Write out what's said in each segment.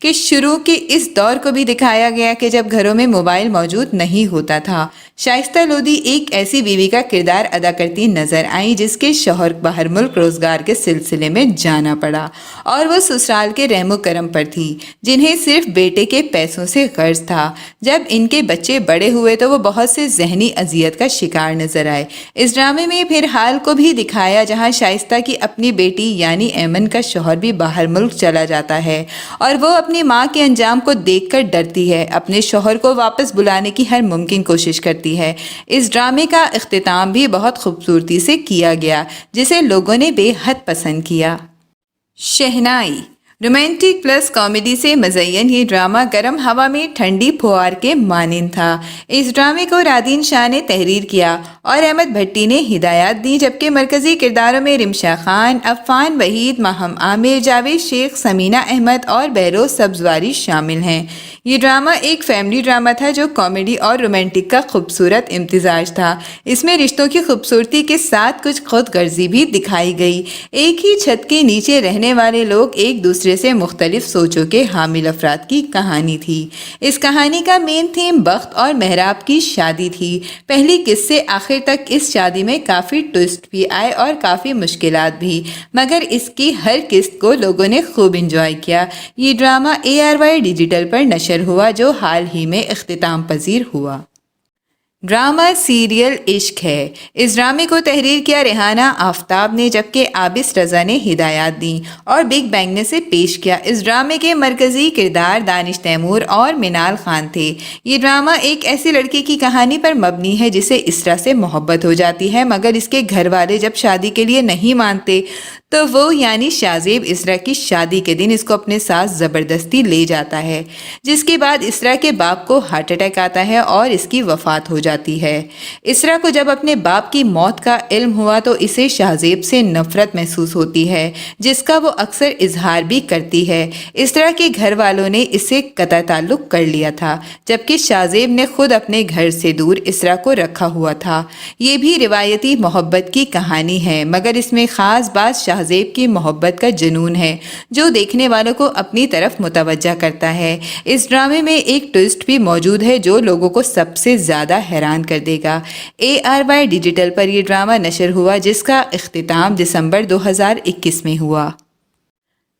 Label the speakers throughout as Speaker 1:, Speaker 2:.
Speaker 1: کہ شروع کے اس دور کو بھی دکھایا گیا کہ جب گھروں میں موبائل موجود نہیں ہوتا تھا۔ شائستہ لودھی ایک ایسی بیوی کا کردار ادا کرتی نظر آئیں جس کے شوہر باہر ملک روزگار کے سلسلے میں جانا پڑا اور وہ سسرال کے رحم و کرم پر تھی، جنہیں صرف بیٹے کے پیسوں سے غرض تھا۔ جب ان کے بچے بڑے ہوئے تو وہ بہت سے ذہنی اذیت کا شکار نظر آئے۔ اس ڈرامے میں پھر حال کو بھی دکھایا جہاں شائستہ کی اپنی بیٹی یعنی ایمن کا شوہر بھی باہر ملک چلا جاتا ہے اور وہ اپنی ماں کے انجام کو دیکھ کر ڈرتی ہے، اپنے شوہر کو واپس بلانے کی ہر ممکن کوشش کرتی ہے۔ اس ڈرامے کا اختتام بھی بہت خوبصورتی سے کیا گیا جسے لوگوں نے بے حد پسند کیا۔ شہنائی رومانٹک پلس کامیڈی سے مزین یہ ڈرامہ گرم ہوا میں ٹھنڈی پھوار کے مانند تھا۔ اس ڈرامے کو رادین شاہ نے تحریر کیا اور احمد بھٹی نے ہدایات دی، جبکہ مرکزی کرداروں میں رمشا خان، عفان وحید، ماہم عامر، جاوید شیخ، سمینہ احمد اور بہروز سبزواری شامل ہیں۔ یہ ڈرامہ ایک فیملی ڈرامہ تھا جو کامیڈی اور رومانٹک کا خوبصورت امتزاج تھا۔ اس میں رشتوں کی خوبصورتی کے ساتھ کچھ خود غرضی بھی دکھائی گئی۔ ایک ہی چھت کے نیچے رہنے والے لوگ ایک دوسرے سے مختلف سوچوں کے حامل افراد کی کہانی تھی۔ اس کہانی کا مین تھیم بخت اور محراب کی شادی تھی۔ پہلی قسط سے آخر تک اس شادی میں کافی ٹوسٹ بھی آئے اور کافی مشکلات بھی، مگر اس کی ہر قسط کو لوگوں نے خوب انجوائے کیا۔ یہ ڈرامہ ARY ڈیجیٹل پر نشر ہوا جو حال ہی میں اختتام پذیر ہوا۔ ڈرامہ سیریل عشق ہے۔ اس ڈرامے کو تحریر کیا ریحانہ آفتاب نے، جبکہ عابس رضا نے ہدایات دیں اور بگ بینگ نے سے پیش کیا۔ اس ڈرامے کے مرکزی کردار دانش تیمور اور منال خان تھے۔ یہ ڈرامہ ایک ایسی لڑکی کی کہانی پر مبنی ہے جسے اسرا سے محبت ہو جاتی ہے، مگر اس کے گھر والے جب شادی کے لیے نہیں مانتے تو وہ یعنی شاذیب اسرا کی شادی کے دن اس کو اپنے ساتھ زبردستی لے جاتا ہے، جس کے بعد اسرا کے باپ کو ہارٹ اٹیک آتا ہے اور اس کی وفات ہو جاتی ہے۔ اسرا کو جب اپنے باپ کی موت کا علم ہوا تو اسے شاذیب سے نفرت محسوس ہوتی ہے، جس کا وہ اکثر اظہار بھی کرتی ہے۔ اسرا کے گھر والوں نے اس سے قطع تعلق کر لیا تھا، جبکہ شاذیب نے خود اپنے گھر سے دور اسرا کو رکھا ہوا تھا۔ یہ بھی روایتی محبت کی کہانی ہے، مگر اس میں خاص بات شاذیب کی محبت کا جنون ہے جو دیکھنے والوں کو اپنی طرف متوجہ کرتا ہے۔ اس ڈرامے میں ایک ٹوئسٹ بھی موجود ہے جو لوگوں کو سب سے زیادہ حیران کر دے گا۔ ARY ڈیجیٹل پر یہ ڈرامہ نشر ہوا جس کا اختتام دسمبر 2021 میں ہوا۔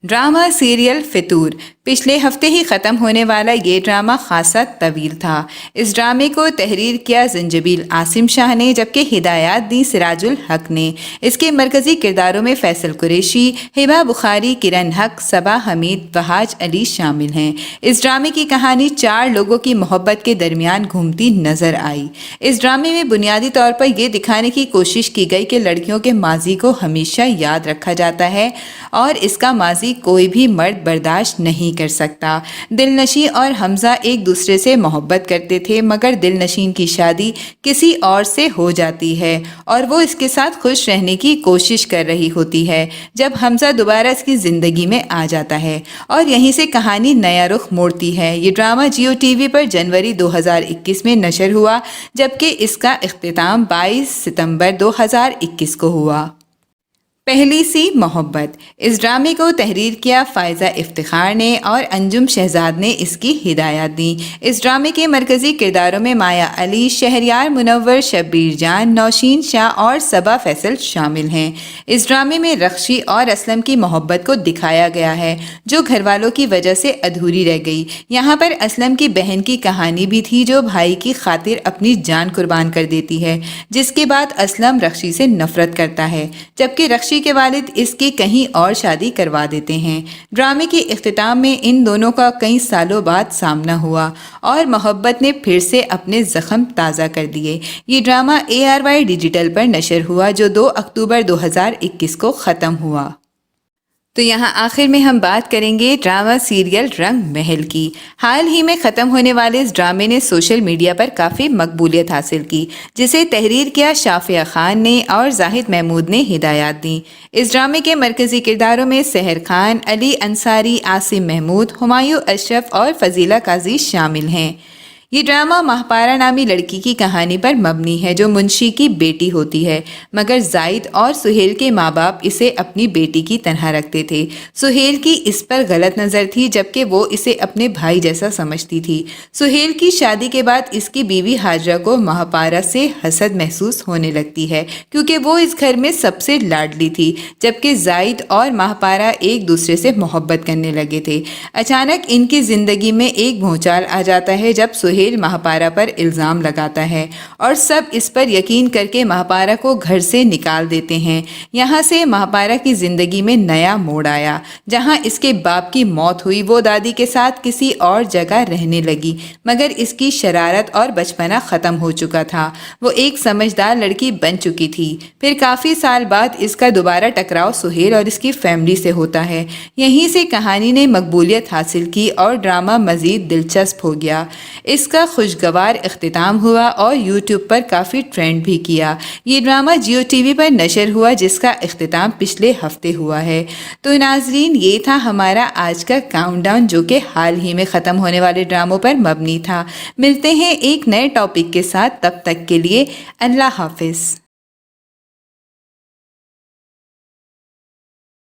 Speaker 1: ڈرامہ سیریل فطور پچھلے ہفتے ہی ختم ہونے والا یہ ڈرامہ خاصا طویل تھا۔ اس ڈرامے کو تحریر کیا زنجبیل عاصم شاہ نے، جبکہ ہدایات دی سراج الحق نے۔ اس کے مرکزی کرداروں میں فیصل قریشی، ہبہ بخاری، کرن حق، صبا حمید، وہاج علی شامل ہیں۔ اس ڈرامے کی کہانی 4 لوگوں کی محبت کے درمیان گھومتی نظر آئی۔ اس ڈرامے میں بنیادی طور پر یہ دکھانے کی کوشش کی گئی کہ لڑکیوں کے ماضی کو ہمیشہ یاد رکھا جاتا ہے اور اس کا ماضی کوئی بھی مرد برداشت نہیں کر سکتا۔ دلنشین اور حمزہ ایک دوسرے سے محبت کرتے تھے، مگر دلنشین کی شادی کسی اور سے ہو جاتی ہے اور وہ اس کے ساتھ خوش رہنے کی کوشش کر رہی ہوتی ہے جب حمزہ دوبارہ اس کی زندگی میں آ جاتا ہے اور یہیں سے کہانی نیا رخ موڑتی ہے۔ یہ ڈرامہ جیو TV پر جنوری 2021 میں نشر ہوا، جبکہ اس کا اختتام 22 ستمبر 2021 کو ہوا۔ پہلی سی محبت اس ڈرامے کو تحریر کیا فائزہ افتخار نے اور انجم شہزاد نے اس کی ہدایات دی۔ اس ڈرامے کے مرکزی کرداروں میں مایا علی، شہریار منور، شبیر جان، نوشین شاہ اور صبا فیصل شامل ہیں۔ اس ڈرامے میں رخشی اور اسلم کی محبت کو دکھایا گیا ہے جو گھر والوں کی وجہ سے ادھوری رہ گئی۔ یہاں پر اسلم کی بہن کی کہانی بھی تھی جو بھائی کی خاطر اپنی جان قربان کر دیتی ہے، جس کے بعد اسلم رخشی سے نفرت کرتا ہے، جبکہ رخشی کے والد اس کی کہیں اور شادی کروا دیتے ہیں۔ ڈرامے کے اختتام میں ان دونوں کا کئی سالوں بعد سامنا ہوا اور محبت نے پھر سے اپنے زخم تازہ کر دیے۔ یہ ڈرامہ ARY ڈیجیٹل پر نشر ہوا جو 2 اکتوبر 2021 کو ختم ہوا۔ تو یہاں آخر میں ہم بات کریں گے ڈرامہ سیریل رنگ محل کی۔ حال ہی میں ختم ہونے والے اس ڈرامے نے سوشل میڈیا پر کافی مقبولیت حاصل کی، جسے تحریر کیا شافیہ خان نے اور زاہد محمود نے ہدایات دیں۔ اس ڈرامے کے مرکزی کرداروں میں سحر خان، علی انصاری، عاصم محمود، ہمایوں اشرف اور فضیلہ قاضی شامل ہیں۔ یہ ڈرامہ ماہپارا نامی لڑکی کی کہانی پر مبنی ہے جو منشی کی بیٹی ہوتی ہے، مگر زائد اور سہیل کے ماں باپ اسے اپنی بیٹی کی طرح رکھتے تھے۔ سہیل کی اس پر غلط نظر تھی جبکہ وہ اسے اپنے بھائی جیسا سمجھتی تھی۔ سہیل کی شادی کے بعد اس کی بیوی ہاجرہ کو ماہپارا سے حسد محسوس ہونے لگتی ہے کیونکہ وہ اس گھر میں سب سے لاڈلی تھی، جبکہ زائد اور ماہپارا ایک دوسرے سے محبت کرنے لگے تھے۔ اچانک ان کی زندگی میں ایک بھونچال آ جاتا ہے جب سہیل ماہپارا پر الزام لگاتا ہے اور سب اس پر یقین کر کے ماہپارا کو گھر سے نکال دیتے ہیں۔ یہاں سے ماہپارا کی زندگی میں نیا موڑ آیا۔ جہاں اس کے باپ کی موت ہوئی وہ دادی کے ساتھ کسی اور جگہ رہنے لگی، مگر اس کی شرارت اور بچپنا ختم ہو چکا تھا۔ وہ ایک سمجھدار لڑکی بن چکی تھی۔ پھر کافی سال بعد اس کا دوبارہ ٹکراؤ سہیل اور اس کی فیملی سے ہوتا ہے۔ یہیں سے کہانی نے مقبولیت حاصل کی اور ڈرامہ مزید دلچسپ ہو گیا۔ اس کا خوشگوار اختتام ہوا اور یوٹیوب پر کافی ٹرینڈ بھی کیا۔ یہ ڈرامہ جیو ٹی وی پر نشر ہوا جس کا اختتام پچھلے ہفتے ہوا ہے۔ تو ناظرین، یہ تھا ہمارا آج کا کاؤنٹ ڈاؤن جو کہ حال ہی میں ختم ہونے والے ڈراموں پر مبنی تھا۔ ملتے ہیں ایک نئے ٹاپک کے ساتھ، تب تک کے لیے اللہ حافظ۔